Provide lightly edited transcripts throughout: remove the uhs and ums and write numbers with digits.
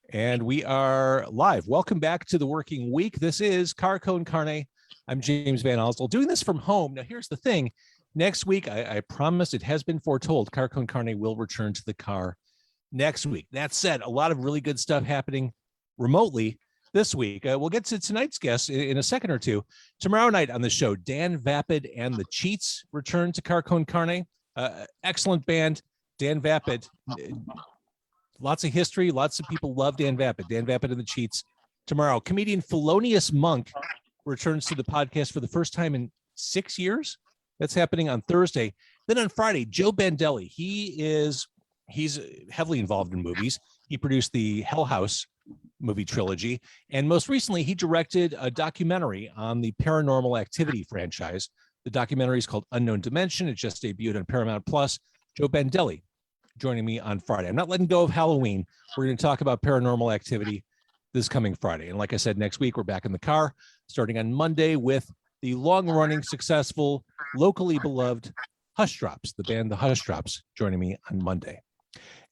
And we are live. Welcome back to the working week. This is Car Con Carne. I'm James Van Osdol, doing this from home. Now, here's the thing. Next week, I promise, it has been foretold, Car Con Carne will return to the car next week. That said, a lot of really good stuff happening remotely this week. We'll get to tonight's guest in a second or two. Tomorrow night on the show, Dan Vapid and the Cheats return to Car Con Carne. Excellent band, Dan Vapid. Lots of history. Lots of people love Dan Vapid. Dan Vapid and the Cheats tomorrow. Comedian Felonious Monk returns to the podcast for the first time in 6 years. That's happening on Thursday. Then on Friday, Joe Bandelli. He's heavily involved in movies. He produced the Hell House movie trilogy. And most recently, he directed a documentary on the Paranormal Activity franchise. The documentary is called Unknown Dimension. It just debuted on Paramount Plus. Joe Bandelli joining me on Friday. I'm not letting go of Halloween. We're going to talk about Paranormal Activity this coming Friday. And like I said, next week, we're back in the car, starting on Monday with the long-running, successful, locally beloved Hush Drops, the band The Hush Drops, joining me on Monday.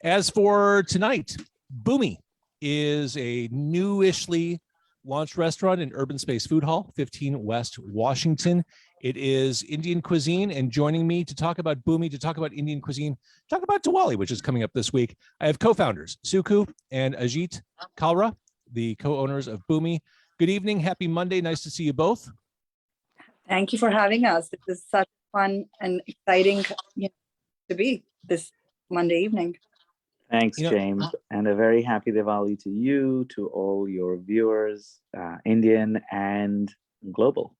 As for tonight, Bhoomi is a newishly launched restaurant in Urbanspace Food Hall, 15 West Washington. It is Indian cuisine, and joining me to talk about Bhoomi, to talk about Indian cuisine, talk about Diwali, which is coming up this week, I have co-founders Sukhu and Ajit Kalra, the co-owners of Bhoomi. Good evening. Happy Monday. Nice to see you both. Thank you for having us. It is such fun and exciting to be this Monday evening. Thanks, James, and a very happy Diwali to you, to all your viewers, Indian and global.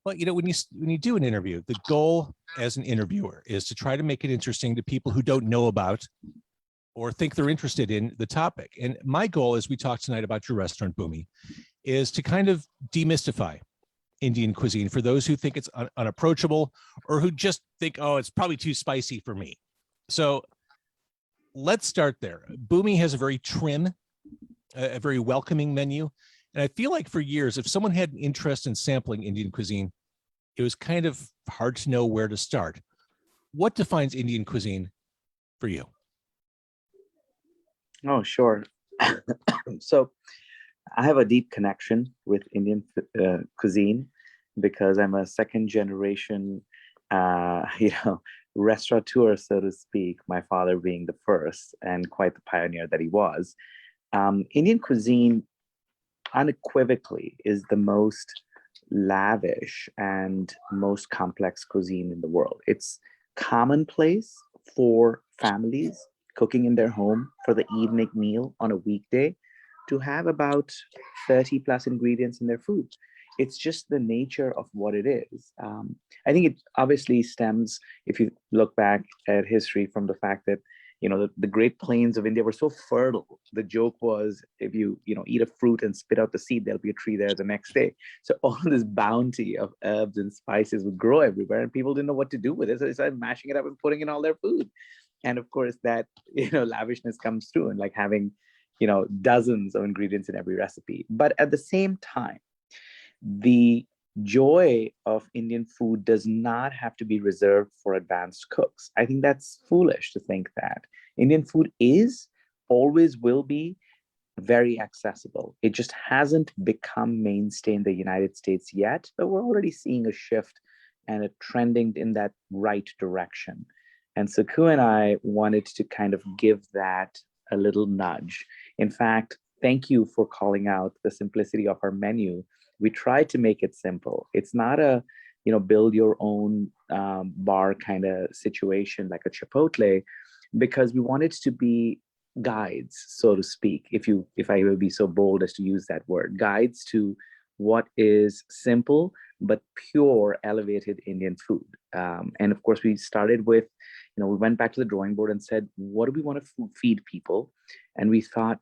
Well, when you do an interview, the goal as an interviewer is to try to make it interesting to people who don't know about or think they're interested in the topic. And my goal, as we talk tonight about your restaurant, Bhoomi, is to kind of demystify Indian cuisine for those who think it's unapproachable or who just think, oh, it's probably too spicy for me. So let's start there. Bhoomi has a very trim, a very welcoming menu. And I feel like for years, if someone had an interest in sampling Indian cuisine, it was kind of hard to know where to start. What defines Indian cuisine for you? Oh, sure. So I have a deep connection with Indian cuisine because I'm a second generation, restaurateur, so to speak, my father being the first and quite the pioneer that he was. Indian cuisine unequivocally is the most lavish and most complex cuisine in the world. It's commonplace for families cooking in their home for the evening meal on a weekday to have about 30 plus ingredients in their food. It's just the nature of what it is. I think it obviously stems, if you look back at history, from the fact that the Great Plains of India were so fertile. The joke was, if you eat a fruit and spit out the seed, there'll be a tree there the next day. So all this bounty of herbs and spices would grow everywhere, and people didn't know what to do with it. So they started mashing it up and putting in all their food. And of course, that lavishness comes through, and like having dozens of ingredients in every recipe. But at the same time, the joy of Indian food does not have to be reserved for advanced cooks. I think that's foolish to think that. Indian food always will be very accessible. It just hasn't become mainstay in the United States yet, but we're already seeing a shift and a trending in that right direction. And Sukhu and I wanted to kind of give that a little nudge. In fact, thank you for calling out the simplicity of our menu. We try to make it simple. It's not a, build your own bar kind of situation like a Chipotle, because we want it to be guides, so to speak, if I will be so bold as to use that word, guides to what is simple but pure, elevated Indian food. And of course, we started with, we went back to the drawing board and said, what do we want to feed people? And we thought,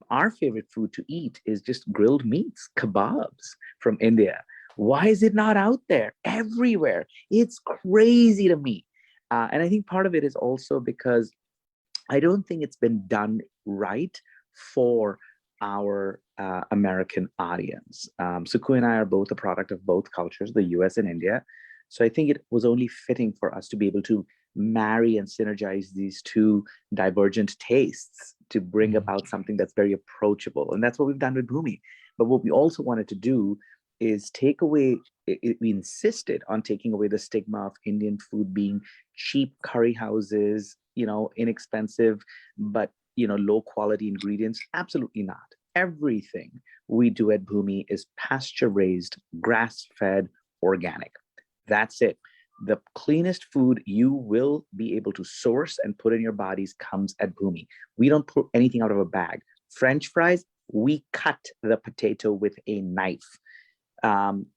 our favorite food to eat is just grilled meats, kebabs from India. Why is it not out there everywhere? It's crazy to me. And I think part of it is also because I don't think it's been done right for our American audience. Sukhu and I are both a product of both cultures, the US and India. So I think it was only fitting for us to be able to marry and synergize these two divergent tastes to bring Mhm. about something that's very approachable. And that's what we've done with Bhoomi. But what we also wanted to do is take away, we insisted on taking away the stigma of Indian food being cheap curry houses, inexpensive, but, low quality ingredients. Absolutely not. Everything we do at Bhoomi is pasture raised, grass fed, organic. That's it. The cleanest food you will be able to source and put in your bodies comes at Bhoomi. We don't put anything out of a bag. French fries, we cut the potato with a knife.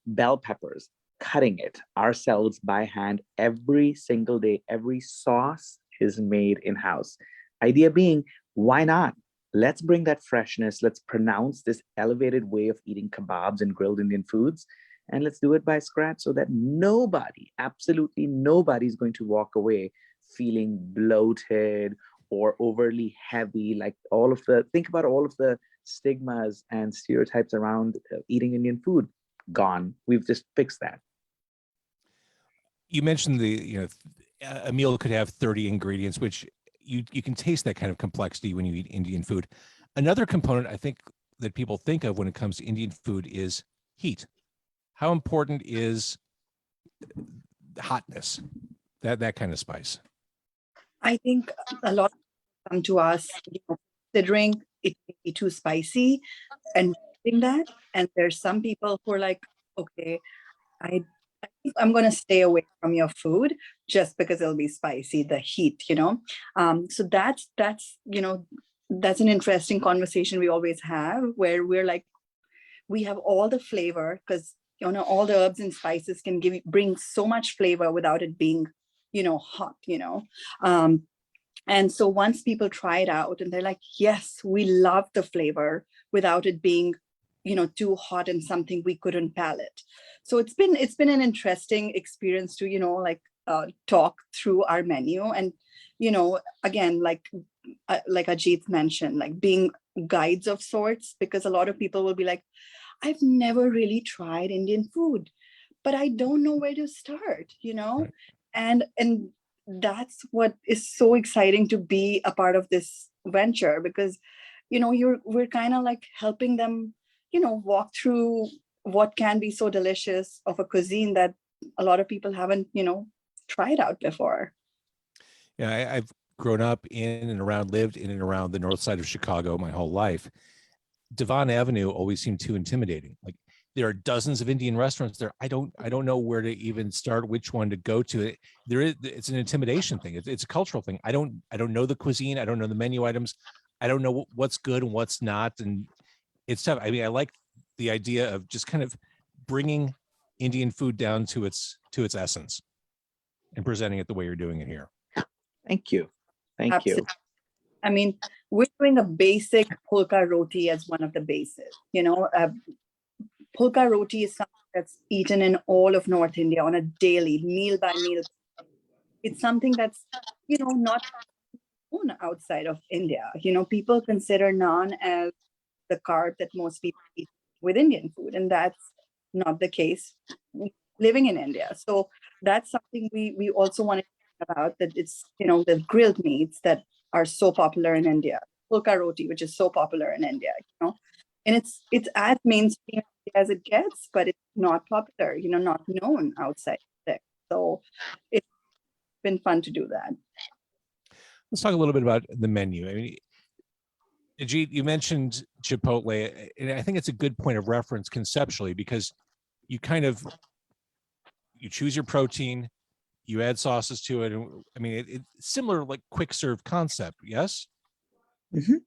Bell peppers, cutting it ourselves by hand every single day. Every sauce is made in-house. Idea being, why not? Let's bring that freshness. Let's pronounce this elevated way of eating kebabs and grilled Indian foods. And let's do it by scratch so that nobody, absolutely nobody, is going to walk away feeling bloated or overly heavy. Think about all of the stigmas and stereotypes around eating Indian food. Gone. We've just fixed that. You mentioned a meal could have 30 ingredients, which you can taste that kind of complexity when you eat Indian food. Another component I think that people think of when it comes to Indian food is heat. How important is hotness, that kind of spice? I think a lot come to us, considering it may be too spicy and doing that. And there's some people who are like, okay, I think I'm going to stay away from your food just because it'll be spicy, the heat, So that's an interesting conversation we always have, where we're like, we have all the flavor, because all the herbs and spices can bring so much flavor without it being hot. And so once people try it out and they're like, yes, we love the flavor without it being too hot and something we couldn't palate. So it's been an interesting experience to talk through our menu. And again, like Ajit mentioned, like being guides of sorts, because a lot of people will be like, I've never really tried Indian food, but I don't know where to start, Right. and that's what is so exciting to be a part of this venture, because we're kind of like helping them walk through what can be so delicious of a cuisine that a lot of people haven't tried out before. Yeah, I've grown up lived in and around the north side of Chicago my whole life. Devon Avenue always seemed too intimidating. Like, there are dozens of Indian restaurants there. I don't know where to even start, which one to go to. It's an intimidation thing. It's a cultural thing. I don't know the cuisine. I don't know the menu items. I don't know what's good and what's not. And it's tough. I mean, I like the idea of just kind of bringing Indian food down to its essence and presenting it the way you're doing it here. Thank you. Thank Absolutely. you. I mean, we're doing a basic pulka roti as one of the bases. Pulka roti is something that's eaten in all of North India on a daily, meal by meal. It's something that's, not known outside of India. People consider naan as the carb that most people eat with Indian food, and that's not the case living in India. So that's something we also want to talk about, that it's, the grilled meats that are so popular in India, pulka roti, which is so popular in India, and it's as mainstream as it gets, but it's not popular, not known outside there. So it's been fun to do that. Let's talk a little bit about the menu. I mean, Ajit, you mentioned Chipotle, and I think it's a good point of reference conceptually, because you choose your protein, you add sauces to it. And I mean, it's similar, like quick serve concept. Yes. Mm-hmm.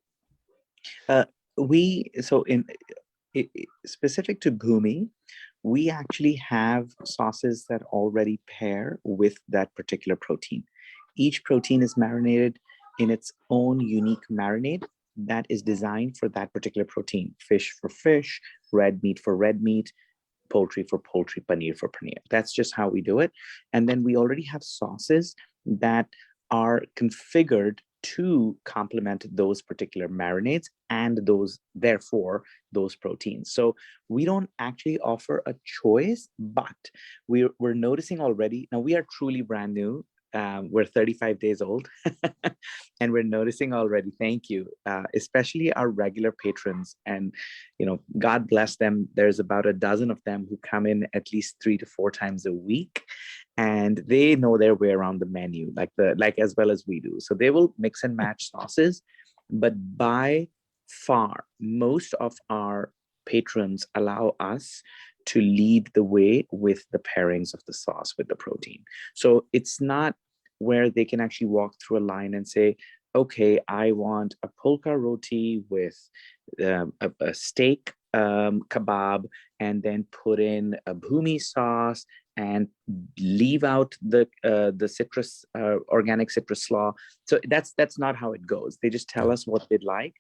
Specific to Bhoomi, we actually have sauces that already pair with that particular protein. Each protein is marinated in its own unique marinade that is designed for that particular protein. Fish for fish, red meat for red meat, poultry for poultry, paneer for paneer. That's just how we do it. And then we already have sauces that are configured to complement those particular marinades and therefore those proteins. So we don't actually offer a choice, but we're noticing already, now we are truly brand new. we're 35 days old, and we're noticing already. Thank you, especially our regular patrons, and God bless them. There's about a dozen of them who come in at least 3 to 4 times a week, and they know their way around the menu, like as well as we do. So they will mix and match sauces, but by far, most of our patrons allow us to lead the way with the pairings of the sauce with the protein. So it's not where they can actually walk through a line and say, okay, I want a pulka roti with a steak kebab, and then put in a bhoomi sauce and leave out the citrus, organic citrus slaw. So that's not how it goes. They just tell us what they'd like,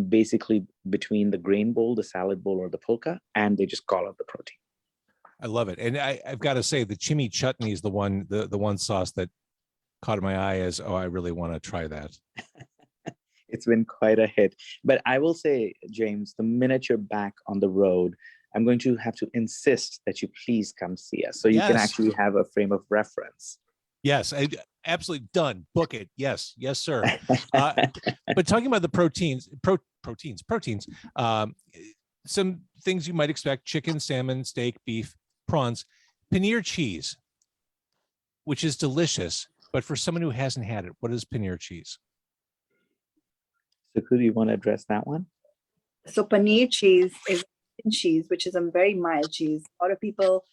basically between the grain bowl, the salad bowl, or the pulka, and they just call out the protein. I love it. And I've got to say, the chimi chutney is the one sauce that caught my eye as, oh, I really want to try that. It's been quite a hit. But I will say, James, the minute you're back on the road, I'm going to have to insist that you please come see us, so you can actually have a frame of reference. Yes, absolutely, done. Book it. Yes, sir. But talking about the proteins, some things you might expect: chicken, salmon, steak, beef, prawns, paneer cheese, which is delicious. But for someone who hasn't had it, what is paneer cheese? Sukhu, do you want to address that one? So paneer cheese is cheese, which is a very mild cheese. A lot of people,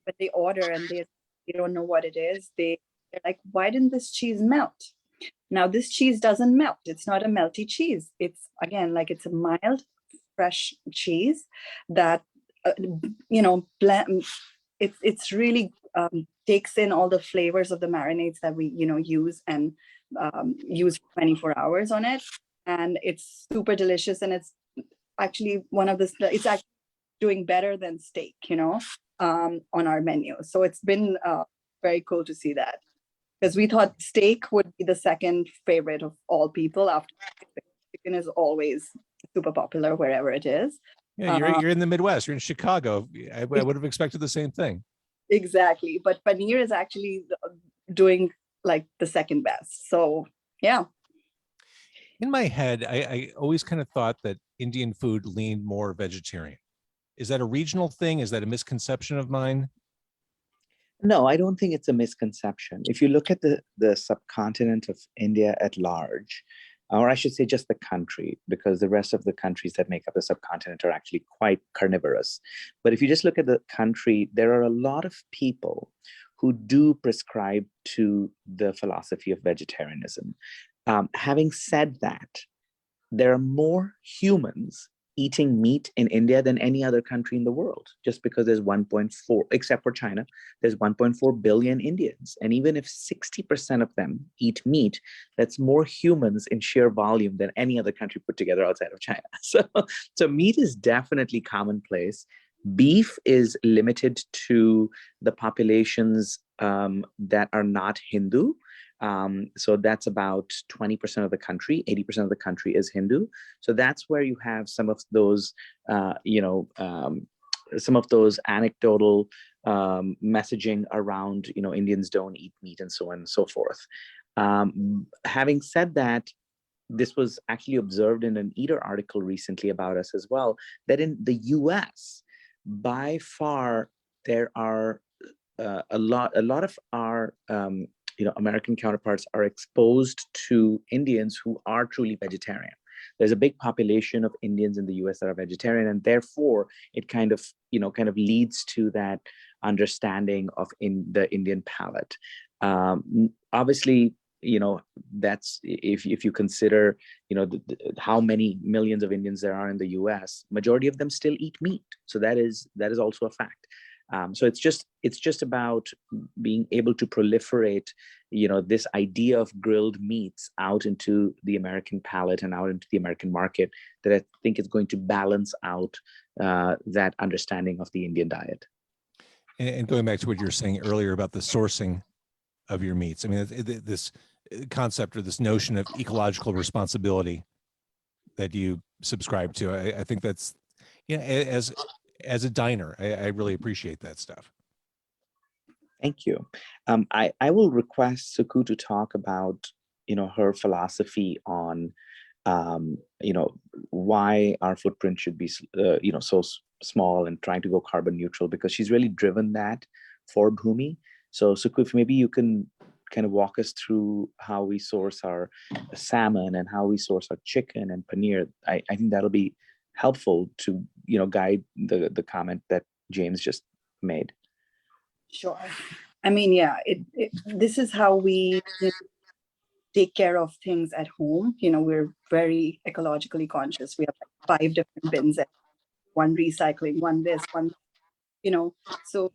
when they order and they don't know what it is, they're like, why didn't this cheese melt? Now, this cheese doesn't melt. It's not a melty cheese. It's, again, like, it's a mild, fresh cheese that, it's really takes in all the flavors of the marinades that we, use and use 24 hours on it. And it's super delicious. And it's actually it's actually doing better than steak, on our menu. So it's been very cool to see that, because we thought steak would be the second favorite of all people after chicken is always super popular wherever it is. Yeah, you're in the Midwest. You're in Chicago. I would have expected the same thing. Exactly, but paneer is actually doing like the second best. So yeah. In my head, I always kind of thought that Indian food leaned more vegetarian. Is that a regional thing? Is that a misconception of mine? No, I don't think it's a misconception. If you look at the subcontinent of India at large, or I should say just the country, because the rest of the countries that make up the subcontinent are actually quite carnivorous. But if you just look at the country, there are a lot of people who do prescribe to the philosophy of vegetarianism. Having said that, there are more humans eating meat in India than any other country in the world, just because there's 1.4, except for China, there's 1.4 billion Indians. And even if 60% of them eat meat, that's more humans in sheer volume than any other country put together outside of China. So meat is definitely commonplace. Beef is limited to the populations that are not Hindu. So that's about 20% of the country. 80% of the country is Hindu. So that's where you have some of those, some of those anecdotal messaging around, Indians don't eat meat and so on and so forth. Having said that, this was actually observed in an Eater article recently about us as well, that in the US, by far, there are a lot of our American counterparts are exposed to Indians who are truly vegetarian. There's a big population of Indians in the US that are vegetarian, and therefore it kind of leads to that understanding of the Indian palate. Obviously, that's if you consider, how many millions of Indians there are in the US, majority of them still eat meat. So that is also a fact. So it's just about being able to proliferate, this idea of grilled meats out into the American palate and out into the American market, that I think is going to balance out that understanding of the Indian diet. And going back to what you were saying earlier about the sourcing of your meats, I mean, this concept or this notion of ecological responsibility that you subscribe to, I think that's, as a diner, I really appreciate that stuff. Thank you. I will request Sukhu to talk about, her philosophy on, why our footprint should be, so small and trying to go carbon neutral, because she's really driven that for Bhoomi. So Sukhu, if maybe you can kind of walk us through how we source our salmon and how we source our chicken and paneer. I think that'll be helpful to, guide the comment that James just made. Sure. I mean, yeah, this is how we take care of things at home. We're very ecologically conscious. We have like 5 different bins, one recycling, one this, one, so,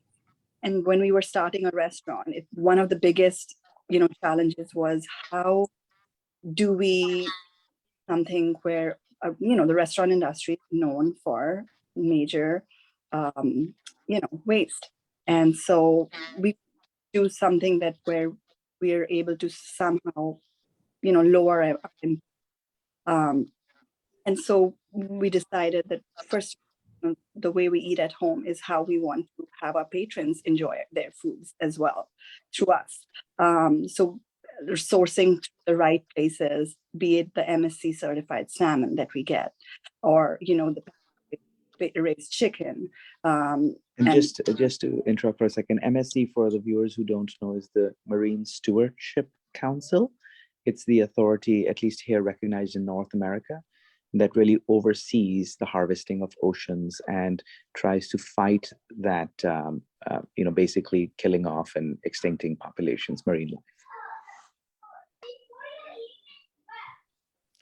and when we were starting a restaurant, one of the biggest, challenges was how do we something where, the restaurant industry is known for major, waste. And so we do something that where we're able to somehow, lower our and so we decided that first, the way we eat at home is how we want to have our patrons enjoy their foods as well through us. So sourcing the right places, be it the MSC certified salmon that we get, or the raised chicken. And just to interrupt for a second, MSC, for the viewers who don't know, is the Marine Stewardship Council. It's the authority, at least here, recognized in North America, that really oversees the harvesting of oceans and tries to fight that, basically killing off and extincting populations, marine life.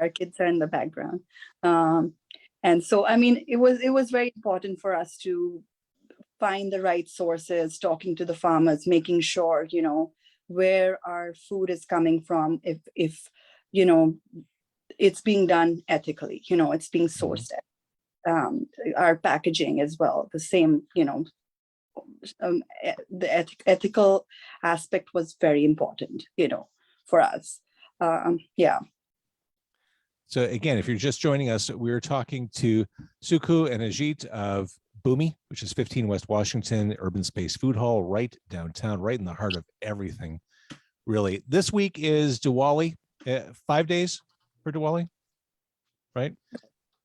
Our kids are in the background. And so, I mean, it was very important for us to find the right sources, talking to the farmers, making sure, where our food is coming from, if it's being done ethically, it's being sourced. Our packaging as well, the same, the ethical aspect was very important, for us. Yeah. So again, if you're just joining us, we're talking to Sukhu and Ajit of Bhoomi, which is 15 West Washington, Urbanspace Food Hall, right downtown, right in the heart of everything. Really, this week is Diwali, 5 days for Diwali, right?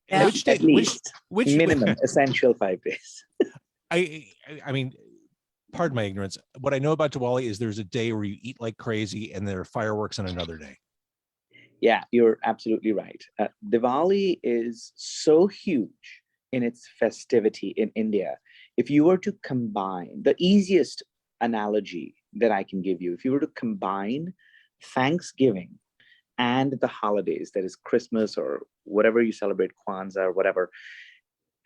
Yeah. Which day? At least which minimum essential 5 days. I mean, pardon my ignorance. What I know about Diwali is there's a day where you eat like crazy, and there are fireworks on another day. Yeah, you're absolutely right. Diwali is so huge in its festivity in India. If you were to combine, the easiest analogy that I can give you, if you were to combine Thanksgiving and the holidays, that is Christmas or whatever you celebrate, Kwanzaa or whatever,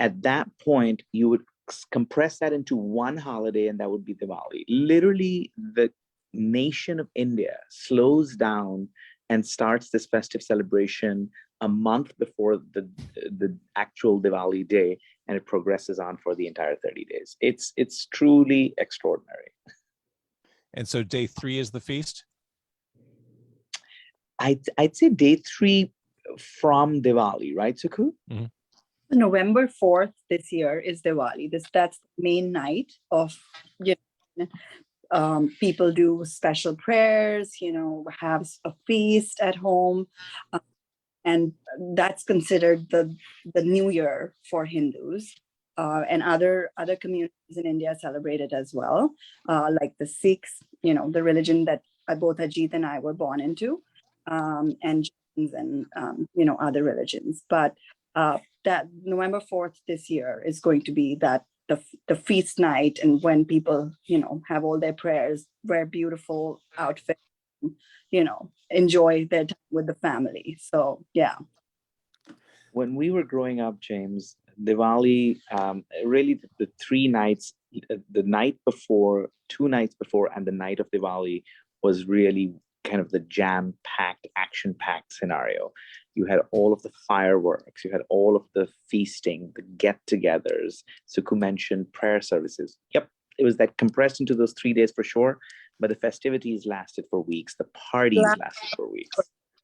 at that point, you would compress that into one holiday, and that would be Diwali. Literally, the nation of India slows down and starts this festive celebration a month before the actual Diwali day, and it progresses on for the entire 30 days. It's truly extraordinary. And so day 3 is the feast? I'd say day 3 from Diwali, right, Sukhu? Mm-hmm. November 4th this year is Diwali. That's the main night of, people do special prayers, have a feast at home. And that's considered the new year for Hindus. And other communities in India celebrate it as well, like the Sikhs, the religion that both Ajit and I were born into, and Jains and other religions. But that November 4th this year is going to be that the feast night, and when people have all their prayers, wear beautiful outfits, enjoy their time with the family. So yeah. When we were growing up, James, Diwali, really the 3 nights, the night before, 2 nights before, and the night of Diwali was really kind of the jam-packed, action-packed scenario. You had all of the fireworks, you had all of the feasting, the get-togethers. Sukhu mentioned prayer services. Yep, it was that compressed into those 3 days for sure, but the festivities lasted for weeks. The parties lasted for weeks.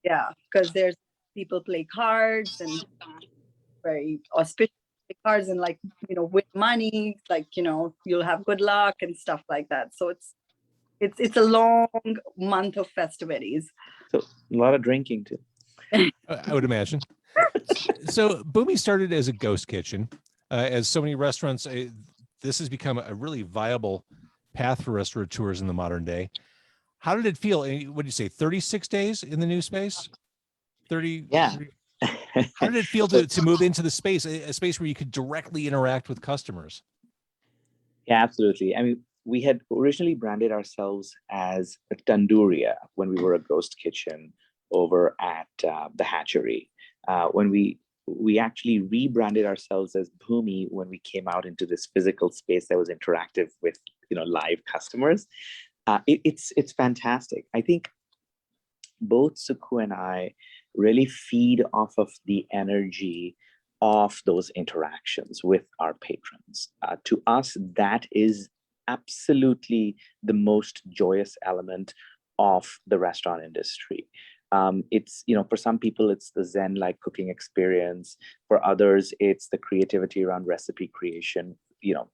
Yeah, because there's people play cards and very auspicious cards and win money, you'll have good luck and stuff like that. So it's It's a long month of festivities. So a lot of drinking too. I would imagine. So Bhoomi started as a ghost kitchen. As so many restaurants, this has become a really viable path for restaurateurs in the modern day. How did it feel? What did you say, 36 days in the new space? 30? Yeah. 30? How did it feel to move into the space, a space where you could directly interact with customers? Yeah, absolutely. I mean, we had originally branded ourselves as a Tanduria when we were a ghost kitchen over at the hatchery. When we actually rebranded ourselves as Bhoomi when we came out into this physical space that was interactive with live customers. It's fantastic. I think both Sukhu and I really feed off of the energy of those interactions with our patrons. To us, that is absolutely the most joyous element of the restaurant industry. It's, for some people, it's the Zen-like cooking experience. For others, it's the creativity around recipe creation,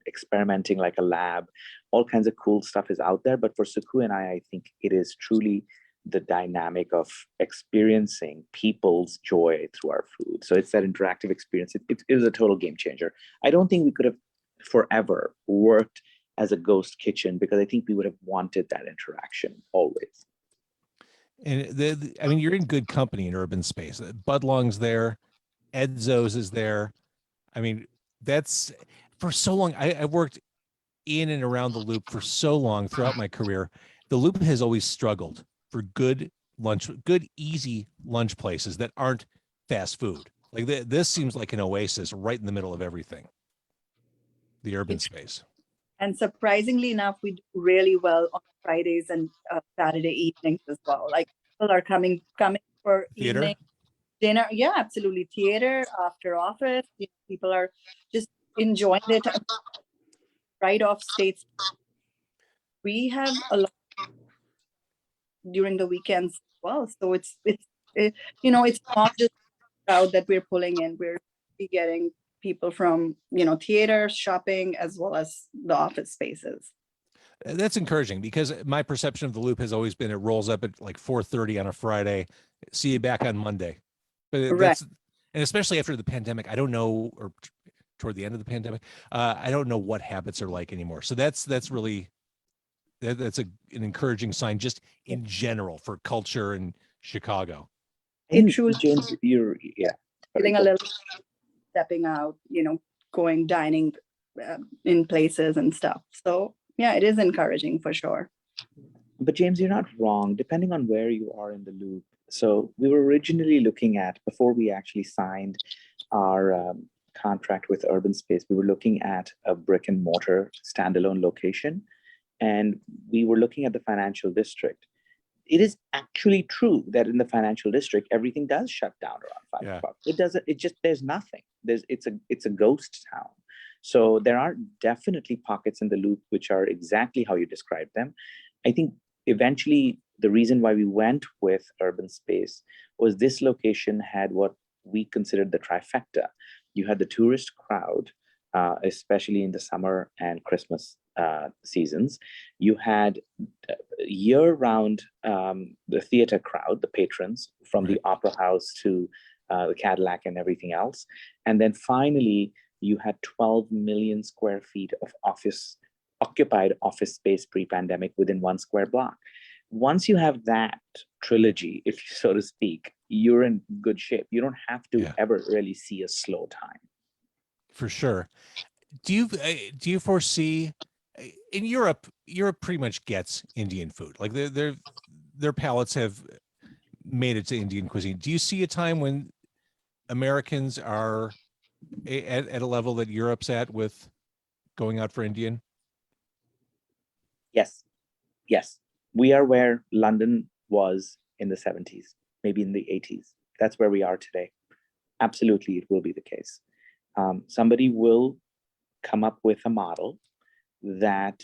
experimenting like a lab. All kinds of cool stuff is out there. But for Sukhu and I think it is truly the dynamic of experiencing people's joy through our food. So it's that interactive experience. It is a total game changer. I don't think we could have forever worked as a ghost kitchen because I think we would have wanted that interaction always. And I mean, you're in good company in Urbanspace. Budlong's there, Edzo's is there. I mean, that's for so long. I worked in and around the Loop for so long throughout my career. The Loop has always struggled for good easy lunch places that aren't fast food. Like this seems like an oasis right in the middle of everything. The Urbanspace. And surprisingly enough, we do really well on Fridays and Saturday evenings as well. Like people are coming for Theater? evening dinner. Yeah, absolutely. Theater after office. People are just enjoying it right off states. We have a lot during the weekends as well. So it's not just crowd that we're pulling in. We're getting people from theater, shopping, as well as the office spaces. That's encouraging because my perception of the Loop has always been it rolls up at like 4:30 on a Friday. See you back on Monday. But Right. And especially after the pandemic, I don't know, or toward the end of the pandemic, I don't know what habits are like anymore. So that's really that's an encouraging sign just in general for culture in Chicago. It truly, James, feeling a little, stepping out, going dining in places and stuff. So yeah, it is encouraging for sure. But James, you're not wrong, depending on where you are in the Loop. So we were originally looking at, before we actually signed our contract with Urbanspace, we were looking at a brick and mortar standalone location. And we were looking at the financial district. It is actually true that in the financial district, everything does shut down around 5 o'clock. It doesn't, there's nothing. It's a ghost town. So there are definitely pockets in the Loop which are exactly how you described them. I think eventually the reason why we went with Urbanspace was this location had what we considered the trifecta. You had the tourist crowd, especially in the summer and Christmas seasons. You had year-round the theater crowd, the patrons, from the Opera House to the Cadillac and everything else. And then finally, you had 12 million square feet of occupied office space pre-pandemic within 1 square block. Once you have that trilogy, if you so to speak, you're in good shape. You don't have to ever really see a slow time. For sure. Do you foresee in Europe pretty much gets Indian food. Like their palates have made it to Indian cuisine. Do you see a time when Americans are at a level that Europe's at with going out for Indian? Yes. We are where London was in the 70s, maybe in the 80s. That's where we are today. Absolutely, it will be the case. Somebody will come up with a model that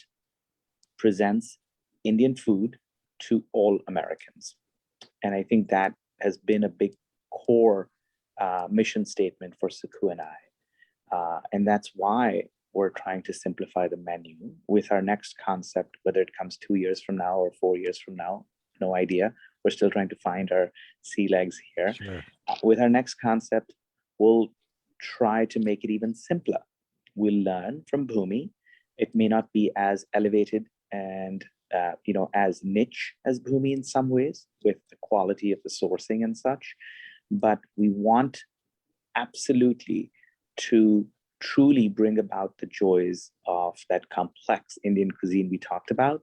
presents Indian food to all Americans. And I think that has been a big core mission statement for Sukhu and I. And that's why we're trying to simplify the menu. With our next concept, whether it comes 2 years from now or 4 years from now, no idea. We're still trying to find our sea legs here. Sure. With our next concept, we'll try to make it even simpler. We'll learn from Bhoomi. It may not be as elevated and as niche as Bhoomi in some ways, with the quality of the sourcing and such, but we want absolutely to truly bring about the joys of that complex Indian cuisine we talked about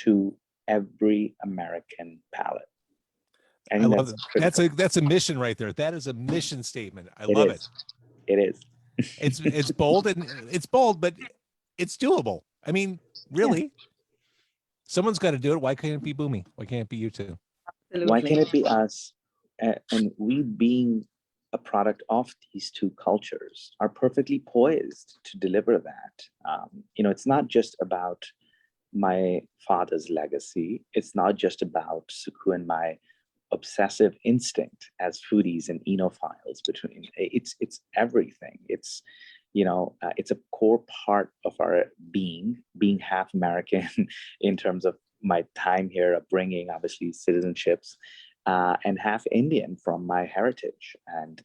to every American palate. I love it. That's a mission right there. That is a mission statement. I love it. It is. It's bold, but it's doable. I mean, really, someone's got to do it. Why can't it be Bhoomi? Why can't it be you two? Absolutely. Why can't it be us? And we, being a product of these two cultures, are perfectly poised to deliver that. It's not just about my father's legacy. It's not just about Sukhu and my obsessive instinct as foodies and enophiles. It's everything. It's it's a core part of our being half American in terms of my time here, upbringing, obviously citizenships, and half Indian from my heritage. And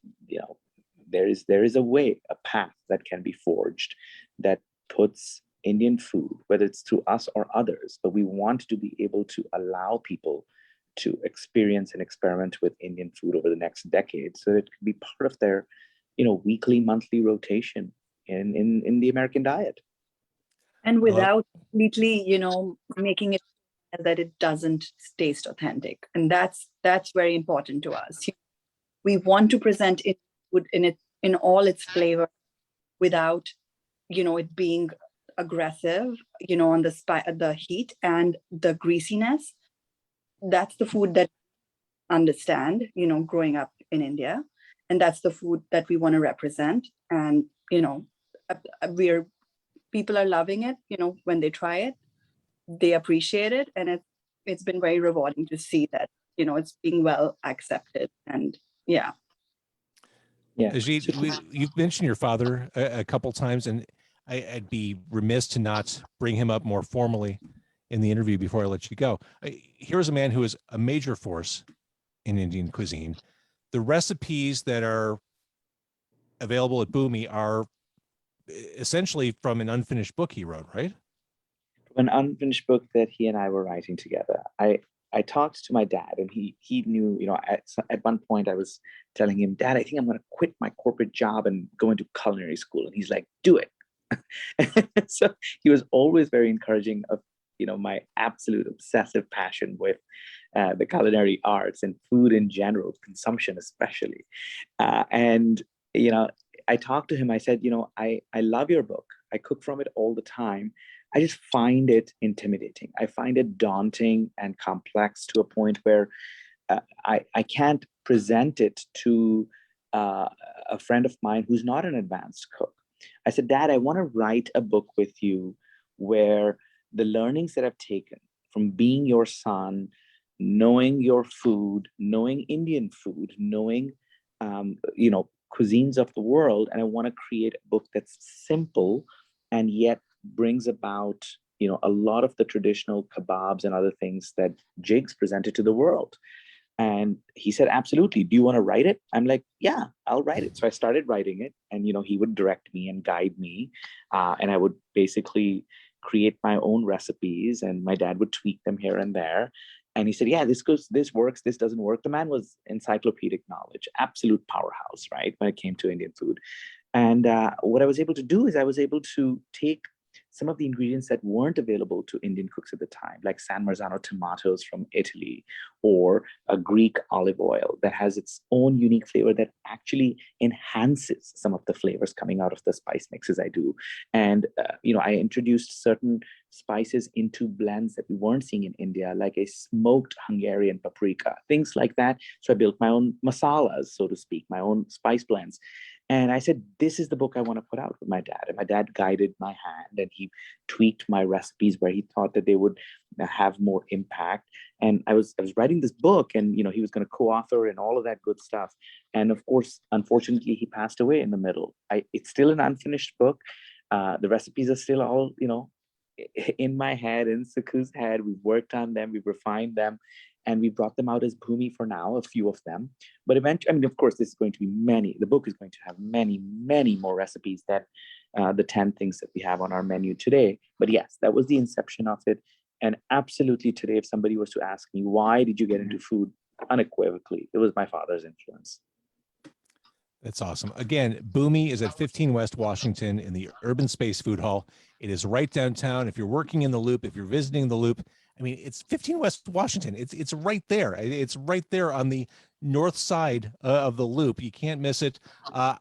there is a path that can be forged that puts Indian food, whether it's through us or others, but we want to be able to allow people to experience and experiment with Indian food over the next decade, so that it can be part of their weekly, monthly rotation in the American diet. And without completely, making it that it doesn't taste authentic. And that's very important to us. We want to present it in all its flavor without, it being aggressive, on the heat and the greasiness. That's the food that I understand, growing up in India. And that's the food that we want to represent. And, people are loving it, when they try it, they appreciate it. And it's been very rewarding to see that, it's being well accepted. And yeah. Ajit, you've mentioned your father a couple times, and I'd be remiss to not bring him up more formally in the interview before I let you go. Here's a man who is a major force in Indian cuisine. The recipes that are available at Bhoomi are essentially from an unfinished book he wrote, right? An unfinished book that he and I were writing together. I talked to my dad, and he knew, at one point I was telling him, Dad, I think I'm going to quit my corporate job and go into culinary school. And he's like, do it. So he was always very encouraging of, my absolute obsessive passion with the culinary arts and food in general, consumption especially. And I talked to him. I said, I love your book. I cook from it all the time. I just find it intimidating. I find it daunting and complex to a point where I can't present it to a friend of mine who's not an advanced cook. I said, Dad, I want to write a book with you where the learnings that I've taken from being your son, knowing your food, knowing Indian food, knowing, cuisines of the world, and I want to create a book that's simple and yet brings about a lot of the traditional kebabs and other things that Jake's presented to the world. And he said, absolutely. Do you want to write it? I'm like, yeah, I'll write it. So I started writing it, and he would direct me and guide me, and I would basically create my own recipes, and my dad would tweak them here and there. And he said, yeah, this works, this doesn't work. The man was encyclopedic knowledge, absolute powerhouse, right, when it came to Indian food. And what I was able to do is I was able to take some of the ingredients that weren't available to Indian cooks at the time, like San Marzano tomatoes from Italy, or a Greek olive oil that has its own unique flavor that actually enhances some of the flavors coming out of the spice mixes I do. And, I introduced certain spices into blends that we weren't seeing in India, like a smoked Hungarian paprika, things like that. So I built my own masalas, so to speak, my own spice blends. And I said, this is the book I want to put out with my dad. And my dad guided my hand, and he tweaked my recipes where he thought that they would have more impact. And I was writing this book, and he was going to co-author and all of that good stuff. And of course, unfortunately, he passed away in the middle. It's still an unfinished book. The recipes are still all, in my head, in Sukhu's head. We've worked on them, we've refined them, and we brought them out as Bhoomi for now, a few of them. But eventually, I mean, of course, this is going to be the book is going to have many, many more recipes than the 10 things that we have on our menu today. But yes, that was the inception of it. And absolutely today, if somebody was to ask me, why did you get into food? Unequivocally, it was my father's influence. That's awesome. Again, Bhoomi is at 15 West Washington in the Urbanspace Food Hall. It is right downtown. If you're working in the Loop, if you're visiting the Loop, I mean, it's 15 West Washington. It's right there. It's right there on the north side of the Loop. You can't miss it. I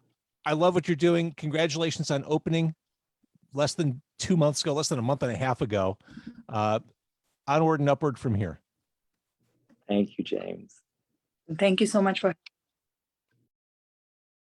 love what you're doing. Congratulations on opening less than 2 months ago, less than a month and a half ago. Onward and upward from here. Thank you, James. Thank you so much for